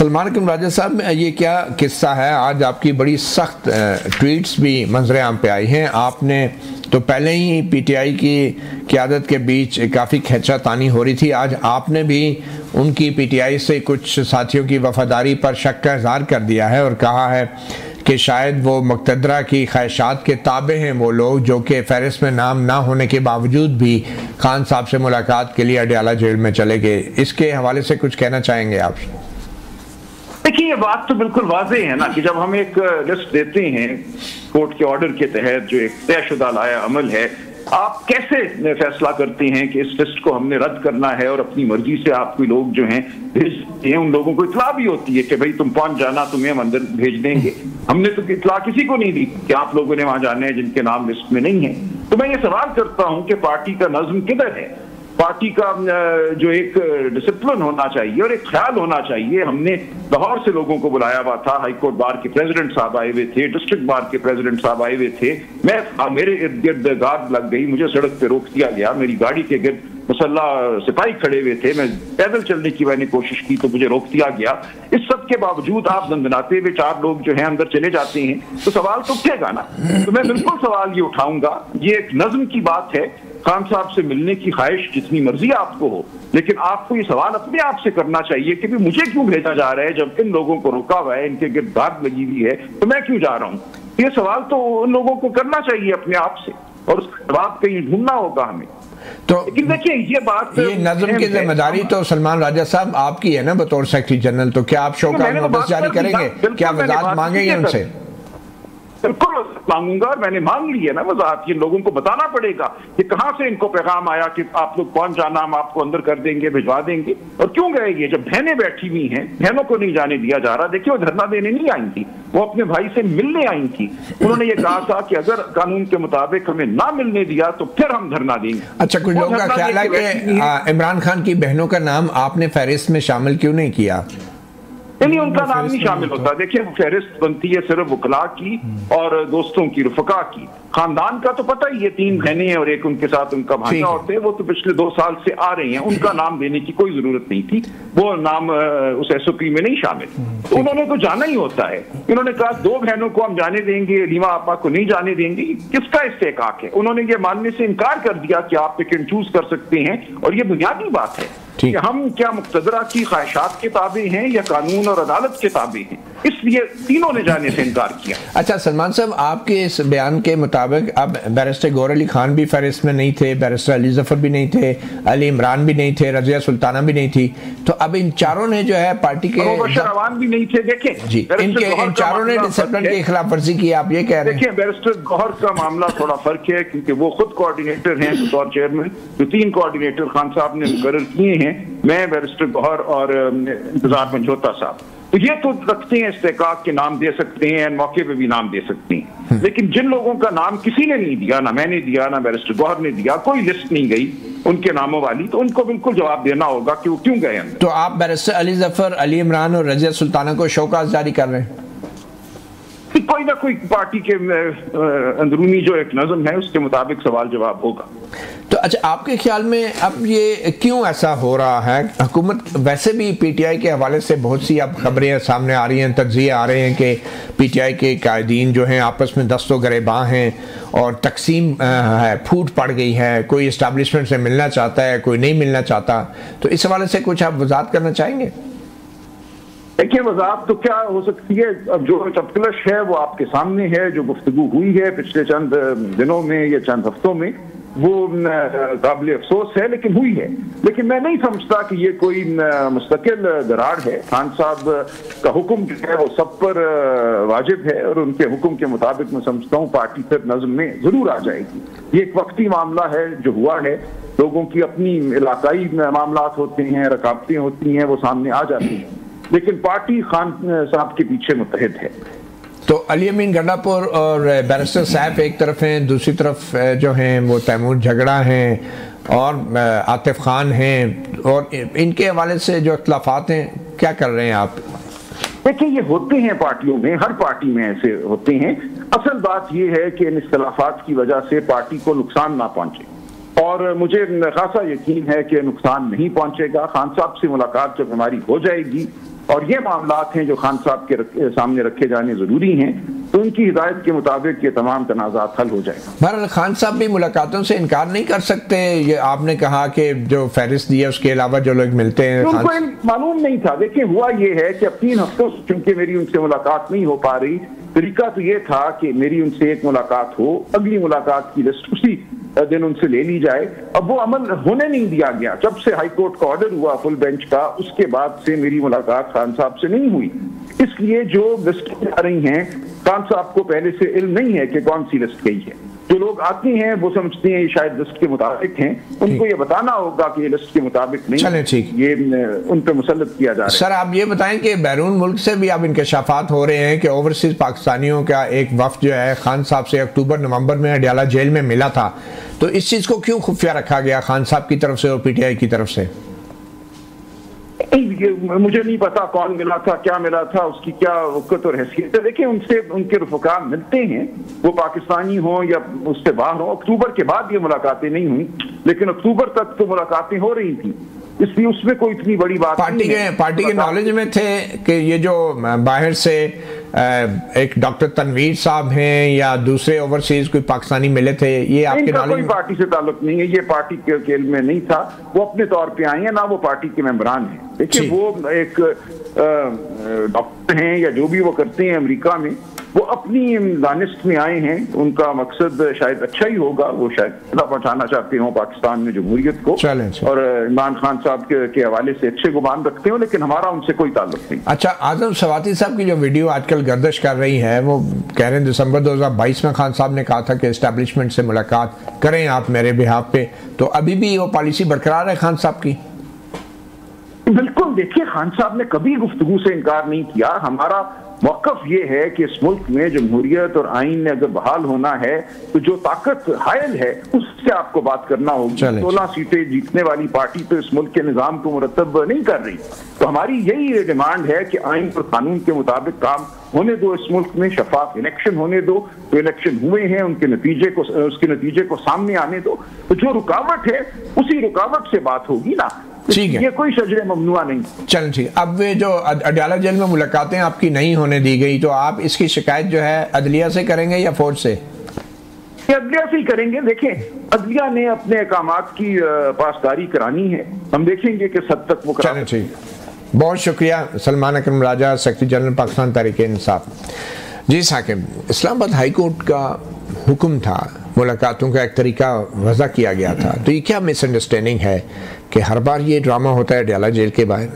सलमान अकरम राजा साहब, ये क्या किस्सा है? आज आपकी बड़ी सख्त ट्वीट्स भी मंजर आम पे आई हैं। आपने तो पहले ही पीटीआई की क़यादत के बीच काफ़ी खींचातानी हो रही थी, आज आपने भी उनकी पीटीआई से कुछ साथियों की वफादारी पर शक का इजहार कर दिया है और कहा है कि शायद वो मुक़्तदरा की ख्वाहिशात के ताबे हैं वो लोग जो कि फहरिस्त में नाम ना होने के बावजूद भी खान साहब से मुलाकात के लिए अडयाला जेल में चले गए। इसके हवाले से कुछ कहना चाहेंगे आप? देखिए, ये बात तो बिल्कुल वाज़ेह है ना कि जब हम एक लिस्ट देते हैं कोर्ट के ऑर्डर के तहत जो एक तयशुदा लाया अमल है, आप कैसे फैसला करते हैं कि इस लिस्ट को हमने रद्द करना है और अपनी मर्जी से आप कोई लोग जो हैं भेजते हैं। उन लोगों को इतला भी होती है कि भाई तुम पहुंच जाना, तुम्हें हम अंदर भेज देंगे। हमने तो इतला किसी को नहीं दी कि आप लोगों ने वहां जाना है जिनके नाम लिस्ट में नहीं है। तो मैं ये सवाल करता हूं कि पार्टी का नज्म किधर है? पार्टी का जो एक डिसिप्लिन होना चाहिए और एक ख्याल होना चाहिए। हमने लाहौर से लोगों को बुलाया हुआ था, हाई कोर्ट बार के प्रेसिडेंट साहब आए हुए थे, डिस्ट्रिक्ट बार के प्रेसिडेंट साहब आए हुए थे। मेरे इर्द गिर्द गार्ड लग गई, मुझे सड़क पे रोक दिया गया, मेरी गाड़ी के गिर्द मुसल्ला सिपाही खड़े हुए थे, मैं पैदल चलने की मैंने कोशिश की तो मुझे रोक दिया गया। इस सब के बावजूद आप दंदनाते हुए 4 लोग जो हैं अंदर चले जाते हैं तो सवाल तो उठेगा ना। तो मैं बिल्कुल सवाल ये उठाऊंगा, ये एक नज्म की बात है। खान साहब से मिलने की ख्वाहिश जितनी मर्जी आपको हो, लेकिन आपको ये सवाल अपने आप से करना चाहिए कि मुझे क्यों भेजा जा रहा है जब इन लोगों को रोका हुआ है, इनके गिर्द गार्ड लगी हुई है, तो मैं क्यों जा रहा हूं? ये सवाल तो उन लोगों को करना चाहिए अपने आप से और उसका जवाब कहीं ढूंढना होगा हमें। तो लेकिन देखिए, ये नज़म की जिम्मेदारी तो सलमान राजा साहब आपकी है ना बतौर सेक्रेटरी जनरल, तो क्या आप शोकॉज नोटिस जारी करेंगे? क्या वजाहत मांगेंगे उनसे? बिल्कुल मांगूंगा और मैंने मांग ली है ना वजाहत। ये लोगों को बताना पड़ेगा कि कहां से इनको पैगाम आया कि आप लोग पहुंच जाना, हम आपको अंदर कर देंगे, भिजवा देंगे, और क्यों गए ये? जब बहनें बैठी हुई हैं, बहनों को नहीं जाने दिया जा रहा। देखिए, वो धरना देने नहीं आई थी, वो अपने भाई से मिलने आई थी। उन्होंने ये कहा था कि अगर कानून के मुताबिक हमें ना मिलने दिया तो फिर हम धरना देंगे। अच्छा, कुछ लोगों का ख्याल है कि इमरान खान की बहनों का नाम आपने फहरिस्त में शामिल क्यों नहीं किया? नहीं, उनका नाम नहीं शामिल होता। देखिए, फहरिस्त बनती है सिर्फ वकला की और दोस्तों की, रुफका की। खानदान का तो पता ही है, 3 बहनें हैं और एक उनके साथ उनका भांजा होते हैं, वो तो पिछले 2 साल से आ रही हैं। उनका नाम देने की कोई जरूरत नहीं थी, वो नाम उस एसओपी में नहीं शामिल। तो उन्होंने तो जाना ही होता है। इन्होंने कहा 2 बहनों को हम जाने देंगे, रीमा आपा को नहीं जाने देंगे। किसका इस्तेहकाक है? उन्होंने ये मानने से इनकार कर दिया कि आप पिक एंड चूज कर सकते हैं, और ये बुनियादी बात है कि हम क्या मुक़्तदरा की ख्वाहिशात के ताबे हैं या कानून और अदालत के ताबे हैं। इसलिए तीनों ने जाने से इनकार किया। अच्छा सलमान साहब, आपके इस बयान के मुताबिक अब बैरिस्टर गौहर अली खान भी फहरिस्त में नहीं थे, बैरिस्टर अली जफर भी नहीं थे, अली इमरान भी नहीं थे, रजिया सुल्ताना भी नहीं थी, तो अब इन चारों ने जो है पार्टी के बशर अवान भी नहीं थे। देखें जी, इन चारों ने डिसिप्लिन की खिलाफ वर्जी की, आप ये कह रहे हैं? देखिए, बैरिस्टर गौहर का मामला थोड़ा फर्क है क्योंकि वो खुद कोऑर्डिनेटर हैं बतौर चेयरमैन। जो 3 कोऑर्डिनेटर खान साहब ने मुकर्रर किए हैं, मैं, बैरिस्टर गौहर और इंतजार मंझोता साहब, तो ये तो रखते हैं इस्तेहकाक के नाम दे सकते हैं, मौके पे भी नाम दे सकते हैं। लेकिन जिन लोगों का नाम किसी ने नहीं दिया, ना मैंने दिया, ना बैरिस्टर गौहर ने दिया, कोई लिस्ट नहीं गई उनके नामों वाली, तो उनको बिल्कुल जवाब देना होगा कि वो क्यों गए अंदर। तो आप बैरिस्टर अली जफर, अली इमरान और रजिया सुल्ताना को शोकाज जारी कर रहे हैं? कोई ना कोई पार्टी के अंदरूनी जो एक नज़म है उसके मुताबिक सवाल जवाब होगा। तो अच्छा, आपके ख्याल में अब ये क्यों ऐसा हो रहा है? हुकूमत वैसे भी पीटीआई के हवाले से बहुत सी अब खबरें सामने आ रही हैं, तज्ज़िये आ रहे हैं कि पीटीआई के कायदीन जो हैं आपस में दस्तो गरेबां हैं और तकसीम है, फूट पड़ गई है, कोई इस्टेब्लिशमेंट से मिलना चाहता है, कोई नहीं मिलना चाहता। तो इस हवाले से कुछ आप वजाहत करना चाहेंगे? देखिए, वजाहत तो क्या हो सकती है, अब जो तफ्तलश है वो आपके सामने है। जो गुफ्तगू हुई है पिछले चंद दिनों में या चंद हफ्तों में, वो काबिल अफसोस है लेकिन हुई है। लेकिन मैं नहीं समझता कि ये कोई मुस्तकिल दरार है। खान साहब का हुक्म जो है वो सब पर वाजिब है और उनके हुक्म के मुताबिक मैं समझता हूँ पार्टी फिर नज़म में जरूर आ जाएगी। ये एक वक्ती मामला है जो हुआ है, लोगों की अपनी इलाकाई मामलात होते हैं, रकावटें होती हैं, वो सामने आ जाती हैं, लेकिन पार्टी खान साहब के पीछे मुत्तहिद है। तो अली अमीन गंडापुर और बैरिस्टर सैफ एक तरफ हैं, दूसरी तरफ जो हैं वो तैमूर झगड़ा हैं और आतिफ खान हैं, और इनके हवाले से जो इख्तलाफात हैं, क्या कर रहे हैं आप? देखिए, ये होते हैं पार्टियों में, हर पार्टी में ऐसे होते हैं। असल बात ये है कि इन इख्तलाफात की वजह से पार्टी को नुकसान ना पहुंचे, और मुझे खासा यकीन है कि नुकसान नहीं पहुंचेगा। खान साहब से मुलाकात जब हमारी हो जाएगी और ये मामलात हैं जो खान साहब के सामने रखे जाने जरूरी हैं, तो उनकी हिदायत के मुताबिक ये तमाम तनाज़ात हल हो जाएगा। बहरहाल खान साहब भी मुलाकातों से इनकार नहीं कर सकते। ये आपने कहा कि जो फहरिस्त दी है उसके अलावा जो लोग मिलते हैं, उनको मालूम नहीं था। देखिए हुआ ये है कि अब 3 हफ्तों से चूंकि मेरी उनसे मुलाकात नहीं हो पा रही, तरीका तो ये था कि मेरी उनसे एक मुलाकात हो, अगली मुलाकात की लिस्ट उसी दिन उनसे ले ली जाए। अब वो अमल होने नहीं दिया गया। जब से हाई कोर्ट का ऑर्डर हुआ फुल बेंच का, उसके बाद से मेरी मुलाकात खान साहब से नहीं हुई। इसलिए जो लिस्ट आ रही हैं, खान साहब को पहले से इल्म नहीं है कि कौन सी लिस्ट गई है। जो लोग आते हैं वो समझते हैं ये शायद लिस्ट के मुताबिक हैं, उनको ये बताना होगा कि ये लिस्ट के मुताबिक नहीं। चलें ठीक, ये उन पे मुसल्लत किया जा रहा है। सर आप ये बताएं कि बैरून मुल्क से भी अब इंकशाफात हो रहे हैं कि ओवरसीज पाकिस्तानियों का एक वफ्द जो है खान साहब से अक्टूबर नवंबर में अडयाला जेल में मिला था, तो इस चीज़ को क्यों खुफिया रखा गया खान साहब की तरफ से और PTI की तरफ से? मुझे नहीं पता कौन मिला था, क्या मिला था, उसकी क्या वक़्त और हैसियत है। देखिए उनसे उनके रफ़क़ा मिलते हैं, वो पाकिस्तानी हो या उससे बाहर हो। अक्टूबर के बाद ये मुलाकातें नहीं हुई, लेकिन अक्टूबर तक तो मुलाकातें हो रही थी, इसलिए उसमें कोई इतनी बड़ी बात नहीं है। पार्टी के नॉलेज में थे कि ये जो बाहर से एक डॉक्टर तनवीर साहब हैं या दूसरे ओवरसीज कोई पाकिस्तानी मिले थे, ये आपके नॉलेज? कोई पार्टी से ताल्लुक नहीं है, ये पार्टी के खेल में नहीं था। वो अपने तौर पे आए हैं, ना वो पार्टी के मेंबरान हैं। देखिए वो एक डॉक्टर हैं या जो भी वो करते हैं अमेरिका में, वो अपनी दानिश में आए हैं। उनका मकसद शायद अच्छा ही होगा, वो शायद पहुंचाना चाहते हो पाकिस्तान में जमहूरियत को, और इमरान खान साहब के हवाले से अच्छे गुमान रखते हो, लेकिन हमारा उनसे कोई ताल्लुक नहीं। अच्छा, आजम सवाती साहब की जो वीडियो आजकल गर्दिश कर रही है, वो कह रहे हैं दिसंबर 2022 में खान साहब ने कहा था कि एस्टेब्लिशमेंट से मुलाकात करें आप मेरे बिहाफ पे, तो अभी भी वो पॉलिसी बरकरार है खान साहब की? बिल्कुल। देखिए खान साहब ने कभी गुफ्तगू से इनकार नहीं किया। हमारा मौक़िफ़ ये है कि इस मुल्क में जमहूरियत और आइन ने अगर बहाल होना है, तो जो ताकत हायल है उससे आपको बात करना होगी। 16 सीटें जीतने वाली पार्टी तो इस मुल्क के निज़ाम को मुरतब नहीं कर रही। तो हमारी यही डिमांड है कि आइन और कानून के मुताबिक काम होने दो, इस मुल्क में शफाफ इलेक्शन होने दो। तो इलेक्शन हुए हैं, उसके नतीजे को सामने आने दो। तो जो रुकावट है उसी रुकावट से बात होगी ना, ठीक है, ये कोई शजरे ममनुआ नहीं। चल ठीक। अब वे जो अडयाला जेल में मुलाकातें आपकी नहीं होने दी गई, तो आप इसकी शिकायत जो है अदलिया से करेंगे या फौज से? अदलिया से ही करेंगे। देखें अदलिया ने अपने अहकामात की पासदारी करानी है, हम देखेंगे कि हद तक वो करें। ठीक, बहुत शुक्रिया सलमान अकरम राजा, सेक्रेटरी जनरल पाकिस्तान तहरीक-ए-इंसाफ। जी साकिब, इस्लामाबाद हाई कोर्ट का हुक्म था, मुलाकातों का एक तरीका वज़ा किया गया था, तो ये क्या मिसअंडरस्टैंडिंग है कि हर बार ये ड्रामा होता है अडयाला जेल के बाहर?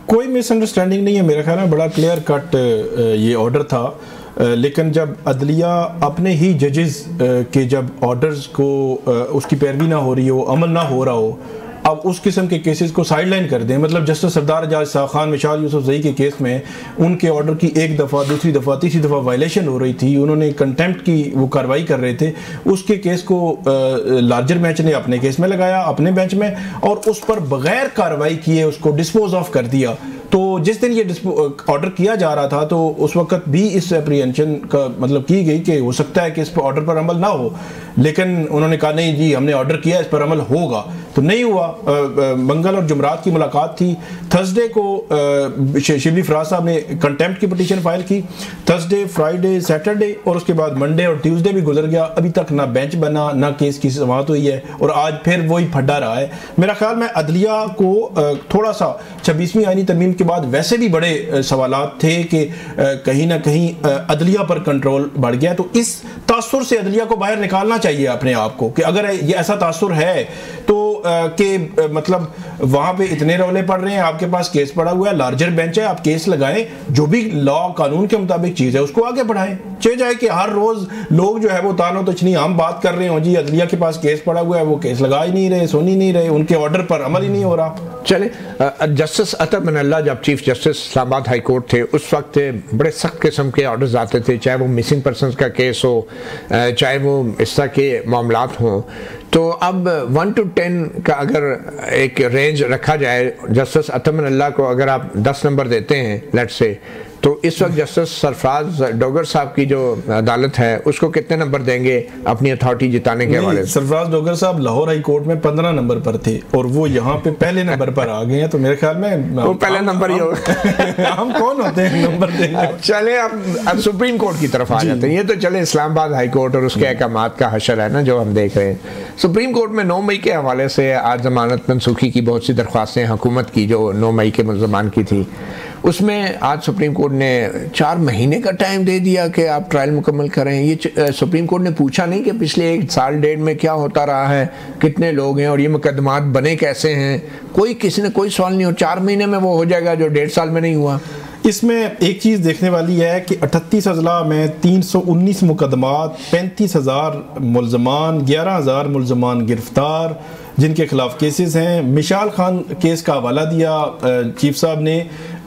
कोई मिसअंडरस्टैंडिंग नहीं है, मेरा ख्याल है बड़ा क्लियर कट ये ऑर्डर था। लेकिन जब अदलिया अपने ही जजेस के जब ऑर्डर्स को उसकी पैरवी ना हो रही हो, अमल ना हो रहा हो, अब उस किस्म के केसेस को साइडलाइन कर दें। मतलब जस्टिस सरदार एजाज शाह खान, मिशाल यूसुफजई के केस में उनके ऑर्डर की एक दफ़ा, दूसरी दफ़ा, तीसरी दफ़ा वायलेशन हो रही थी, उन्होंने कंटेम्प्ट की वो कार्रवाई कर रहे थे। उसके केस को लार्जर बेंच ने अपने केस में लगाया, अपने बेंच में, और उस पर बगैर कार्रवाई किए उसको डिस्पोज ऑफ कर दिया। तो जिस दिन ये ऑर्डर किया जा रहा था, तो उस वक्त भी इस एप्रीहेंशन का मतलब की गई कि हो सकता है कि इस पर ऑर्डर पर अमल ना हो, लेकिन उन्होंने कहा नहीं जी हमने ऑर्डर किया, इस पर अमल होगा। तो नहीं हुआ। मंगल और जुमरात की मुलाकात थी। थर्सडे को शिबली फराज साहब ने कंटेम्प्ट की पिटीशन फाइल की। थर्सडे, फ्राइडे, सैटरडे और उसके बाद मंडे और ट्यूसडे भी गुजर गया, अभी तक ना बेंच बना, ना केस की समाअत हुई है, और आज फिर वही फड्डा रहा है। मेरा ख्याल में अदलिया को थोड़ा सा 26वीं आईनी तरमीम के बाद वैसे भी बड़े सवालात थे कि कहीं ना कहीं अदलिया पर कंट्रोल बढ़ गया। तो इस तासुर से अदलिया को बाहर निकालना चाहिए अपने आप को, कि अगर ये ऐसा तासुर है तो कि मतलब वहां पे इतने रौले पड़ रहे हैं, आपके पास केस पड़ा हुआ है, लार्जर बेंच है, आप केस लगाएं, जो भी लॉ कानून के मुताबिक चीज़ है उसको आगे बढ़ाएं। चाहे जाए कि हर रोज लोग जो है वो तानो तछनी आम बात कर रहे हो, जी अदलिया के पास केस पड़ा हुआ है, वो केस लगा ही नहीं रहे, सुन ही नहीं रहे, उनके ऑर्डर पर अमल ही नहीं हो रहा। चले, जस्टिस अतर बनल्ला जब chief justice Islamabad high court थे, उस वक्त बड़े सख्त किस्म के ऑर्डर्स आते थे, चाहे वो मिसिंग पर्सनस का केस हो, चाहे वो इस तरह के मामलात हों। तो अब 1 to 10 का अगर एक रेंज रखा जाए, जस्टिस अतर बनल्ला को अगर आप 10 नंबर देते हैं लेट्स से, तो इस वक्त जस्टिस सरफराज डोगर साहब की जो अदालत है उसको कितने नंबर देंगे अपनी अथॉरिटी जिताने के हवाले से? सरफराज डोगर साहब लाहौर हाई कोर्ट में 15 नंबर पर थे और वो यहाँ पे पहले नंबर पर आ गए हैं, तो मेरे ख्याल में वो पहले नंबर ही होगा। हम कौन होते हैं नंबर देने? चले अब सुप्रीम कोर्ट की तरफ आ जाते हैं। ये तो चले इस्लामाबाद हाई कोर्ट और उसके अहकामात का हशर है ना जो हम देख रहे हैं। सुप्रीम कोर्ट में 9 मई के हवाले से आज जमानत मनसूखी की बहुत सी दरख्वास्तें हुकूमत की जो 9 मई के मुलजमान की थी, उसमें आज सुप्रीम कोर्ट ने 4 महीने का टाइम दे दिया कि आप ट्रायल मुकम्मल करें। ये सुप्रीम कोर्ट ने पूछा नहीं कि पिछले 1 साल 1.5 में क्या होता रहा है, कितने लोग हैं और ये मुकदमात बने कैसे हैं, किसी ने कोई सवाल नहीं हो। 4 महीने में वो हो जाएगा जो 1.5 साल में नहीं हुआ। इसमें एक चीज़ देखने वाली है कि 38 अजला में 319 मुकदमात, 35,000 मुलजमान, 11,000 मुलजमान गिरफ्तार जिनके खिलाफ केसेस हैं। मिशाल खान केस का हवाला दिया चीफ साहब ने,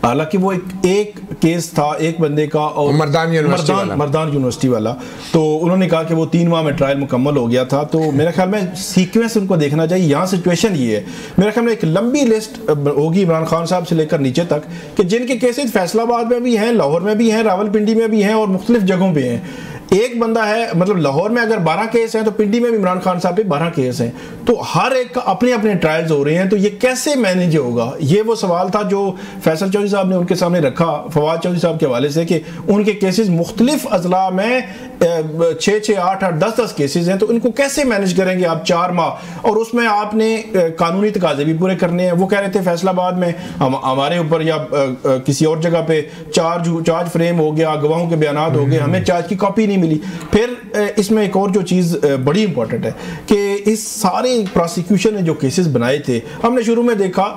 हालांकि वो एक केस था एक बंदे का और मर्दान यूनिवर्सिटी वाला, तो उन्होंने कहा कि वो 3 माह में ट्रायल मुकम्मल हो गया था। तो मेरे ख्याल में सीक्वेंस उनको देखना चाहिए। यहाँ सिचुएशन ये है, मेरे ख्याल में एक लंबी लिस्ट होगी इमरान खान साहब से लेकर नीचे तक कि जिनके केसेस फैसलाबाद में भी हैं, लाहौर में भी हैं, रावलपिंडी में भी हैं और मुख्तलिफ जगहों पर हैं। एक बंदा है, मतलब लाहौर में अगर 12 केस हैं तो पिंडी में भी इमरान खान साहब पे 12 केस हैं, तो हर एक का अपने अपने ट्रायल्स हो रहे हैं। तो ये कैसे मैनेज होगा, ये वो सवाल था जो फैसल चौधरी साहब ने उनके सामने रखा फवाद चौधरी साहब के हवाले से कि उनके केसेस मुख्तलिफ अजला में 6, 8, 10 केसेस हैं, तो इनको कैसे मैनेज करेंगे आप 4 माह, और उसमें आपने कानूनी तकाजे भी पूरे करने हैं। वो कह रहे थे फैसलाबाद में हमारे ऊपर या किसी और जगह पे चार्ज फ्रेम हो गया, गवाहों के बयान हो गए, हमें चार्ज की कॉपी नहीं मिली। फिर इसमें एक और जो चीज़ बड़ी इंपॉर्टेंट है कि इस सारे प्रोसिक्यूशन ने जो केसेस बनाए थे, हमने शुरू में देखा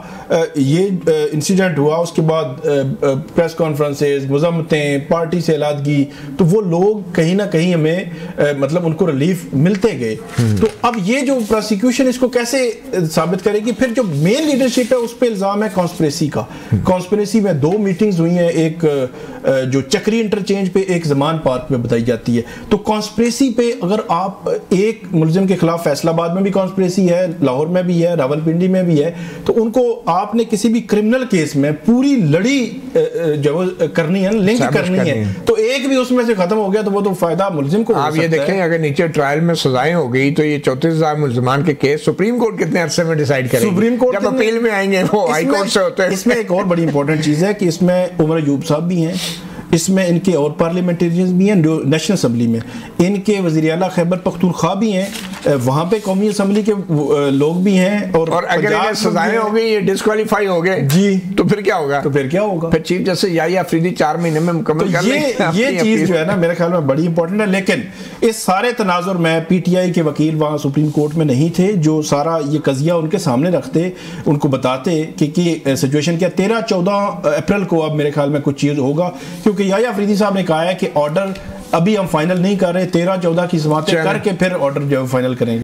ये इंसिडेंट हुआ, उसके बाद प्रेस कॉन्फ्रेंसेस, मुज़म्मतें, पार्टी से अलहदगी, तो वो लोग कहीं ना कहीं हमें मतलब उनको रिलीफ मिलते गए। तो अब ये जो प्रोसिक्यूशन इसको कैसे साबित करेगी? फिर जो मेन लीडरशिप है उस पर इल्ज़ाम है कॉन्स्पिरेसी का। कॉन्स्पिरेसी में 2 मीटिंग्स हुई हैं, एक जो चक्री इंटरचेंज पे, एक जमान पार्क में बताई जाती है। तो कॉन्स्पिरेसी पे अगर आप एक मुलजिम के खिलाफ फैसलाबाद में भी कॉन्स्पिरेसी है, लाहौर में भी है, रावलपिंडी में भी है, तो उनको आपने किसी भी क्रिमिनल केस में पूरी लड़ी जो करनी है, लिंक करनी है, तो एक भी उसमें से खत्म हो गया तो वो तो फायदा मुलजिम को। आप ये देखें अगर नीचे ट्रायल में सजाएं हो गई तो ये 34,000 मुलजमान के केस सुप्रीम कोर्ट कितने अरसे में डिसाइड करेगी? सुप्रीम कोर्ट जब अपील में आएंगे वो हाई कोर्ट से होते हैं। इसमें एक और बड़ी इंपॉर्टेंट चीज है कि इसमें उमर अयूब साहब भी हैं, इसमें इनके और पार्लियामेंटेरियंस भी हैं जो नेशनल असम्बली में, इनके वज़ीर आला खैबर पख्तूनख्वा भी हैं, वहाँ पे कौमी असम्बली के लोग भी हैं, और अगर ये सजाएं हो गई, ये डिस्क्वालीफाई हो गए जी, तो फिर क्या होगा? फिर चीफ जस्टिस याहिया अफरीदी 4 महीने में मुकम्मल कर लेंगे। ये चीज़ जो है ना मेरे ख्याल में बड़ी इंपॉर्टेंट है। लेकिन इस सारे तनाजुर में PTI के वकील वहाँ सुप्रीम कोर्ट में नहीं थे जो सारा ये कजिया उनके सामने रखते, उनको बताते कि सिचुएशन क्या। 13-14 अप्रैल को अब मेरे ख्याल में कुछ चीज़ होगा, क्योंकि याहिया अफरीदी साहब ने कहा है कि ऑर्डर अभी हम फाइनल नहीं कर रहे, 13-14 की समातें करके फिर ऑर्डर जो फाइनल करेंगे।